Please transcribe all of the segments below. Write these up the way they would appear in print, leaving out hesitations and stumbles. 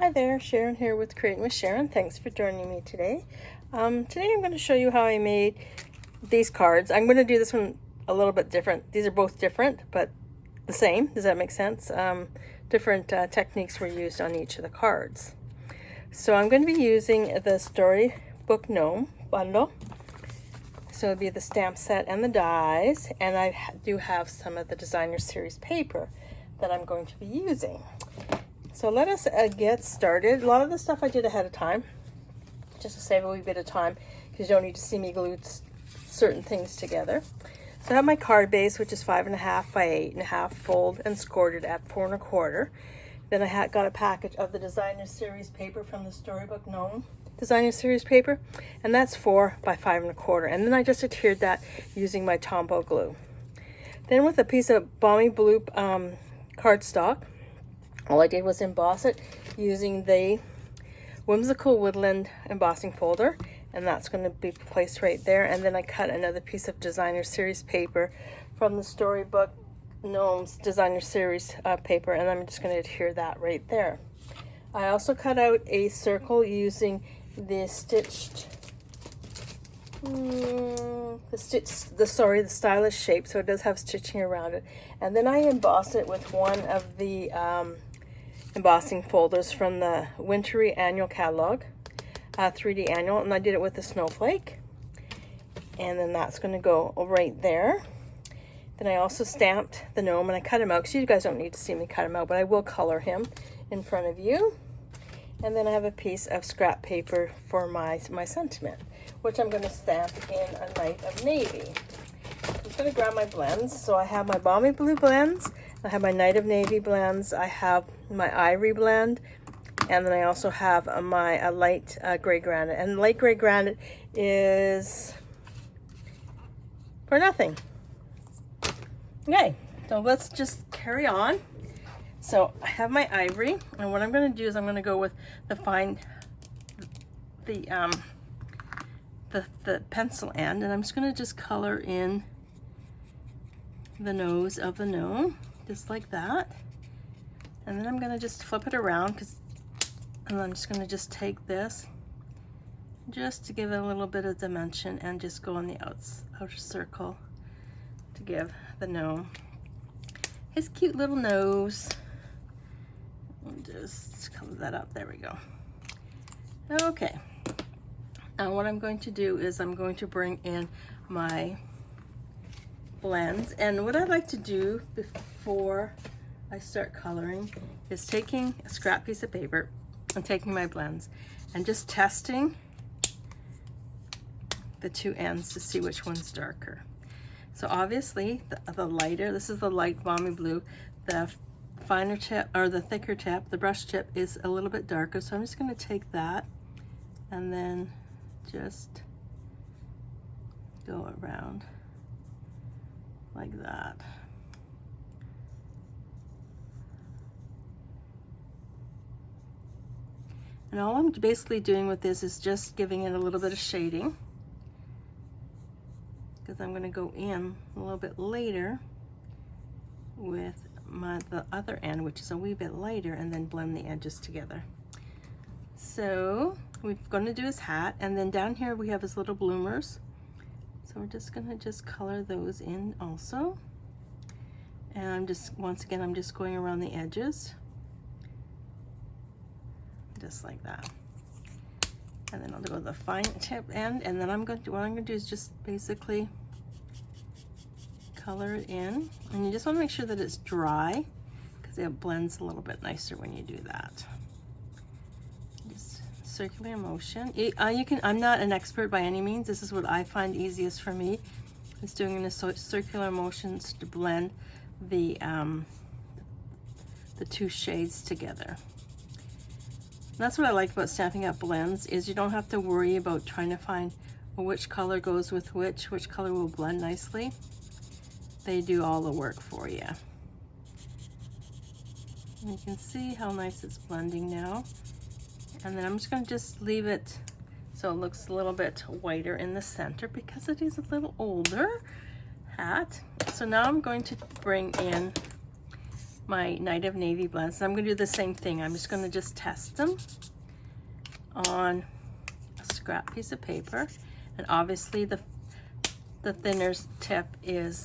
Hi there, Sharon here with Creating with Sharon. Thanks for joining me today. Today I'm going to show you how I made these cards. I'm going to do this one a little bit different. These are both different, but the same. Does that make sense? Different techniques were used on each of the cards. So I'm going to be using the Storybook Gnome bundle. So it'll be the stamp set and the dies, and I do have some of the designer series paper that I'm going to be using. So let us get started. A lot of the stuff I did ahead of time, just to save a wee bit of time, because you don't need to see me glue certain things together. So I have my card base, which is 5.5 by 8.5, fold and scored at 4 1/4. Then I got a package of the designer series paper from the Storybook Gnome designer series paper, and that's 4 by 5 1/4. And then I just adhered that using my Tombow glue. Then with a piece of balmy blue cardstock, all I did was emboss it using the Whimsical Woodland embossing folder, and that's going to be placed right there. And then I cut another piece of designer series paper from the Storybook Gnomes designer series paper, and I'm just going to adhere that right there. I also cut out a circle using the the stylish shape, so it does have stitching around it. And then I embossed it with one of the embossing folders from the Wintry Annual Catalogue, 3D Annual, and I did it with a snowflake. And then that's going to go right there. Then I also stamped the gnome, and I cut him out, because you guys don't need to see me cut him out, but I will color him in front of you. And then I have a piece of scrap paper for my sentiment, which I'm going to stamp in a Night of Navy. I'm just going to grab my blends. So I have my Balmy Blue blends, I have my Night of Navy blends, I have my Ivory blend, and then I also have my light gray granite. And light gray granite is for nothing. Okay, so let's just carry on. So I have my ivory, and what I'm going to do is I'm going to go with the the pencil end, and I'm just going to just color in the nose of the gnome, just like that. And then I'm going to just flip it around, and I'm just going to just take this just to give it a little bit of dimension, and just go on the outer circle to give the gnome his cute little nose. And just color that up. There we go. Okay. Now what I'm going to do is I'm going to bring in my blends, and what I like to do before I start coloring is taking a scrap piece of paper and taking my blends and just testing the two ends to see which one's darker. So obviously the lighter, this is the light balmy blue, the finer tip or the thicker tip, the brush tip, is a little bit darker. So I'm just going to take that and then just go around like that. And all I'm basically doing with this is just giving it a little bit of shading, because I'm going to go in a little bit later with the other end, which is a wee bit lighter, and then blend the edges together. So we're going to do his hat, and then down here we have his little bloomers. So we're just going to color those in also. And I'm just, once again, I'm just going around the edges, just like that. And then I'll go to the fine tip end, and then what I'm going to do is just basically color it in, and you just want to make sure that it's dry, because it blends a little bit nicer when you do that. Just circular motion. I'm not an expert by any means. This is what I find easiest for me, is doing in a circular motions to blend the two shades together. And that's what I like about Stampin' Up! Blends, is you don't have to worry about trying to find which color goes with which color will blend nicely. They do all the work for you. And you can see how nice it's blending now. And then I'm just going to just leave it so it looks a little bit whiter in the center, because it is a little older hat. So now I'm going to bring in my Night of Navy blends. And I'm going to do the same thing. I'm just going to just test them on a scrap piece of paper. And obviously the thinner tip is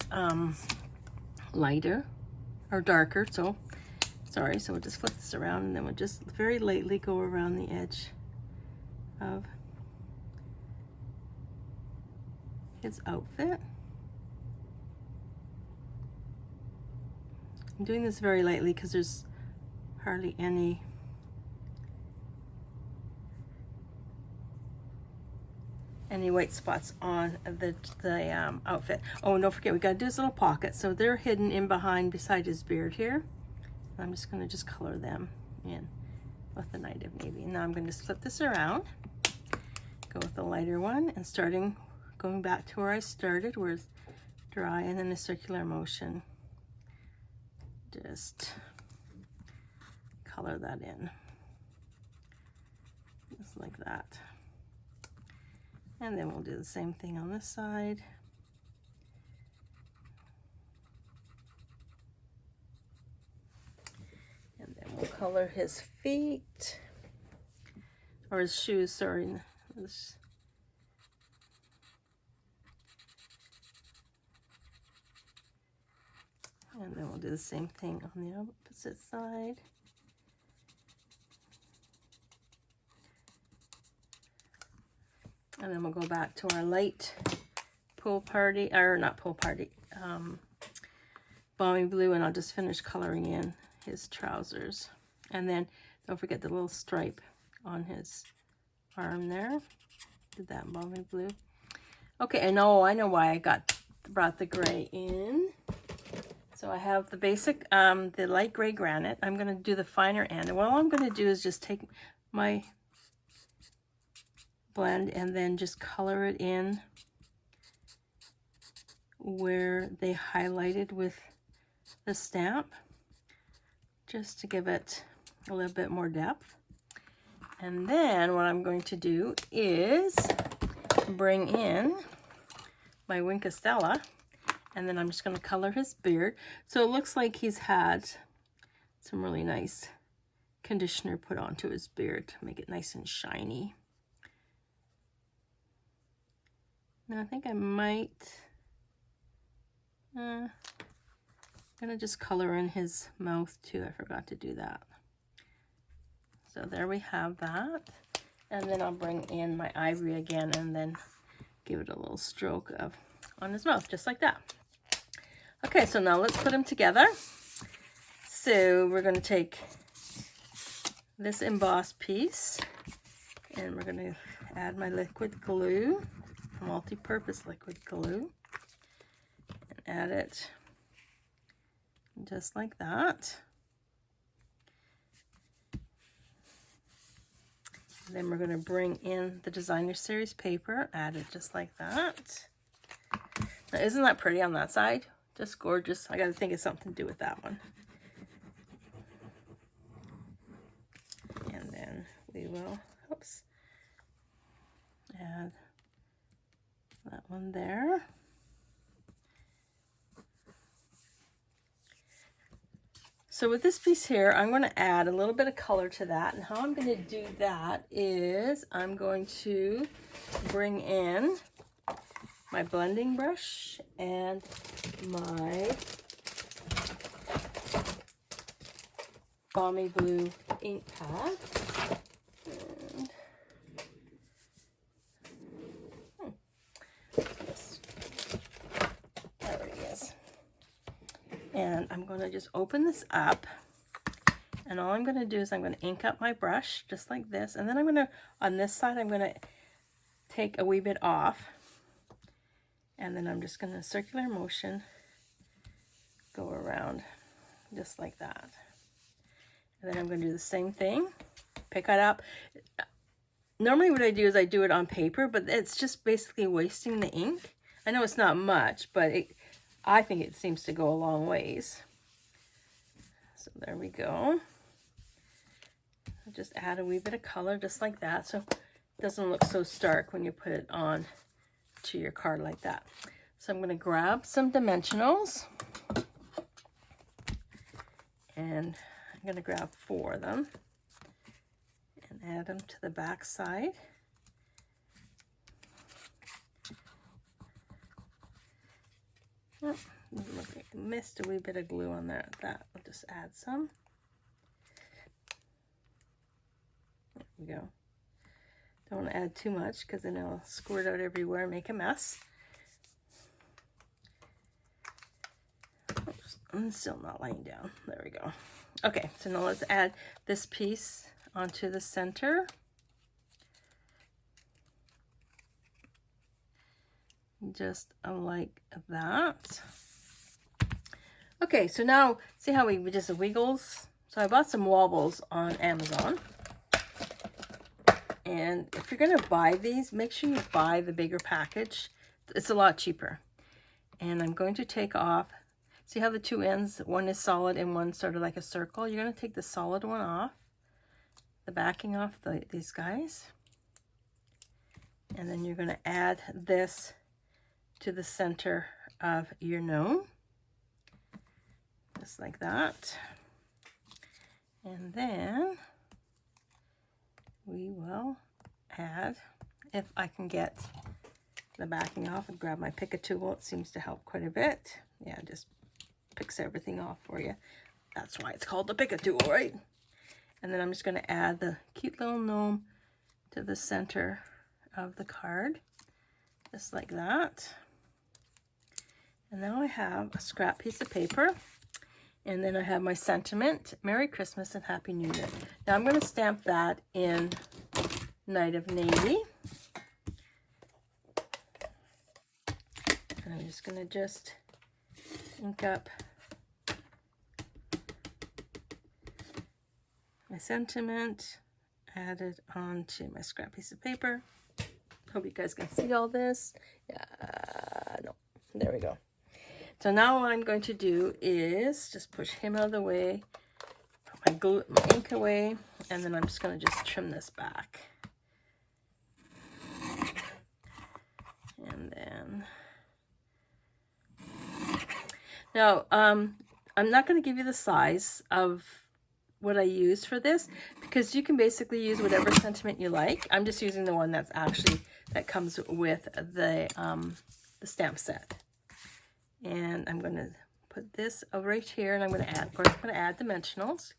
lighter or darker. So sorry, so we'll just flip this around and then we'll just very lightly go around the edge of his outfit. I'm doing this very lightly because there's hardly any white spots on the outfit. Oh, and don't forget, we got to do his little pockets. So they're hidden in behind beside his beard here. I'm just going to just color them in with the Night of Navy. Now I'm going to flip this around, go with the lighter one, and going back to where I started, where it's dry, and then a circular motion. Just color that in, just like that. And then we'll do the same thing on this side. And then we'll color his feet, or his shoes, sorry. And then we'll do the same thing on the opposite side. And then we'll go back to our light pool party, or not pool party, balmy blue, and I'll just finish coloring in his trousers. And then don't forget the little stripe on his arm there. Did that in balmy blue. Okay, and I know why I brought the gray in. So I have the basic, the light gray granite. I'm going to do the finer end. And what I'm going to do is just take my blend and then just color it in where they highlighted with the stamp, just to give it a little bit more depth. And then what I'm going to do is bring in my Wink of Stella, and then I'm just going to color his beard. So it looks like he's had some really nice conditioner put onto his beard to make it nice and shiny. Now I think I might, I'm gonna just color in his mouth too. I forgot to do that. So there we have that. And then I'll bring in my ivory again and then give it a little stroke on his mouth, just like that. Okay, so now let's put them together. So we're gonna take this embossed piece and we're gonna add my liquid glue, multi-purpose liquid glue, and add it just like that. And then we're going to bring in the designer series paper, add it just like that. Now, isn't that pretty on that side? Just gorgeous. I got to think of something to do with that one. And then we will, add that one there. So with this piece here, I'm going to add a little bit of color to that. And how I'm going to do that is I'm going to bring in my blending brush and my balmy blue ink pad. And I'm going to just open this up, and all I'm going to do is I'm going to ink up my brush just like this, and then I'm going to, on this side, I'm going to take a wee bit off, and then I'm just going to circular motion go around just like that. And then I'm going to do the same thing, pick it up. Normally what I do is I do it on paper, but it's just basically wasting the ink. I know it's not much, but I think it seems to go a long ways. So there we go. I'll just add a wee bit of color just like that, so it doesn't look so stark when you put it on to your card like that. So I'm going to grab some dimensionals, And I'm going to grab 4 of them and add them to the back side. Oh, look, I missed a wee bit of glue on there. I'll just add some. There we go. Don't want to add too much because then it'll squirt out everywhere and make a mess. Oops, I'm still not laying down. There we go. Okay, so now let's add this piece onto the center. Just like that. Okay, so now see how we just wiggles? So I bought some wobbles on Amazon. And if you're going to buy these, make sure you buy the bigger package. It's a lot cheaper. And I'm going to take off, see how the 2 ends, one is solid and one sort of like a circle. You're going to take the solid one off, the backing off these guys. And then you're going to add this to the center of your gnome. Just like that. And then we will add, if I can get the backing off and grab my pick a tool, it seems to help quite a bit. Yeah, it just picks everything off for you. That's why it's called the pick a tool, right? And then I'm just going to add the cute little gnome to the center of the card, just like that. And now I have a scrap piece of paper. And then I have my sentiment, Merry Christmas and Happy New Year. Now I'm going to stamp that in Night of Navy. And I'm just going to just ink up my sentiment, add it onto my scrap piece of paper. Hope you guys can see all this. No, there we go. So now what I'm going to do is just push him out of the way, put my ink away, and then I'm just going to just trim this back. And then, now, I'm not going to give you the size of what I use for this, because you can basically use whatever sentiment you like. I'm just using the one that's actually, that comes with the stamp set. And I'm going to put this over right here, and I'm going to add, of course, I'm going to add dimensionals,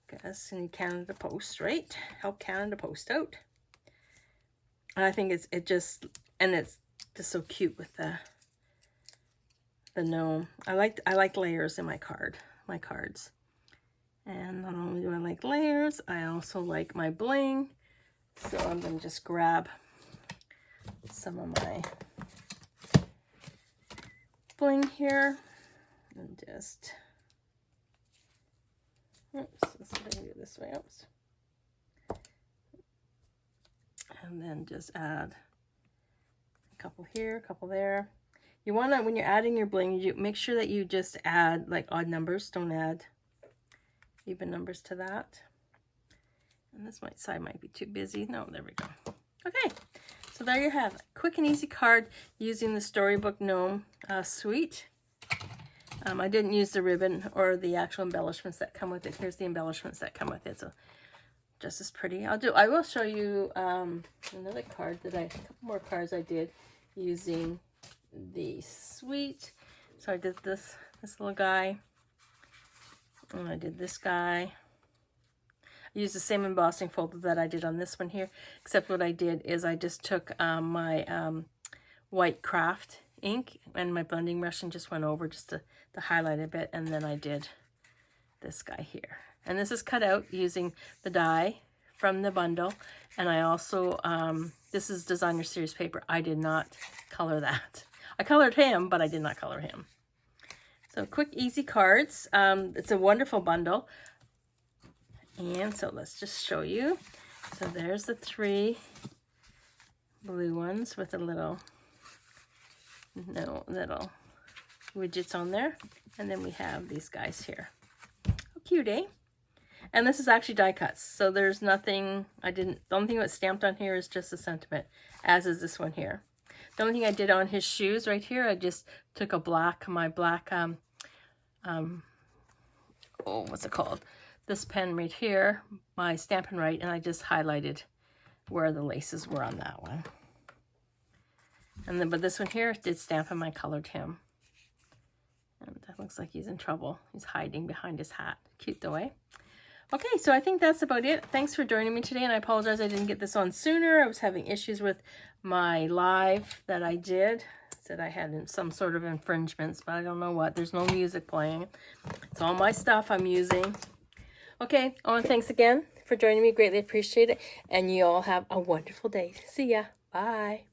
because you need Canada Post, right? Help Canada Post out. And I think it's just so cute with the gnome. I like layers in my cards. And not only do I like layers, I also like my bling. So I'm going to just grab some of my bling here and just, oops, let's see if I can do it this way, oops. And then just add a couple here, a couple there. You want to, when you're adding your bling, you make sure that you just add like odd numbers, don't add even numbers to that. And this side might be too busy. No, there we go. Okay. So there you have it. Quick and easy card using the Storybook Gnome Suite. I didn't use the ribbon or the actual embellishments that come with it. Here's the embellishments that come with it. So just as pretty. I will show you another card a couple more cards I did using the suite. So I did this little guy. And I did this guy. I used the same embossing folder that I did on this one here, except what I did is I just took my white craft ink and my blending brush and just went over just to highlight a bit, and then I did this guy here. And this is cut out using the die from the bundle, and I also, this is Designer Series paper. I did not color that. I colored him, but I did not color him. So quick, easy cards. It's a wonderful bundle. And so let's just show you. So there's the 3 blue ones with a little widgets on there. And then we have these guys here. How cute, eh? And this is actually die cuts. So there's nothing, the only thing that's stamped on here is just the sentiment, as is this one here. The only thing I did on his shoes right here, I just took my black oh, what's it called? This pen right here, my Stampin' Right, and I just highlighted where the laces were on that one. And then, but this one here did Stampin' My Colored Him. And that looks like he's in trouble. He's hiding behind his hat. Cute though, eh? Okay, so I think that's about it. Thanks for joining me today, and I apologize I didn't get this on sooner. I was having issues with my live that I did. Said I had some sort of infringements, but I don't know what. There's no music playing. It's all my stuff I'm using. Okay, thanks again for joining me. Greatly appreciate it. And you all have a wonderful day. See ya. Bye.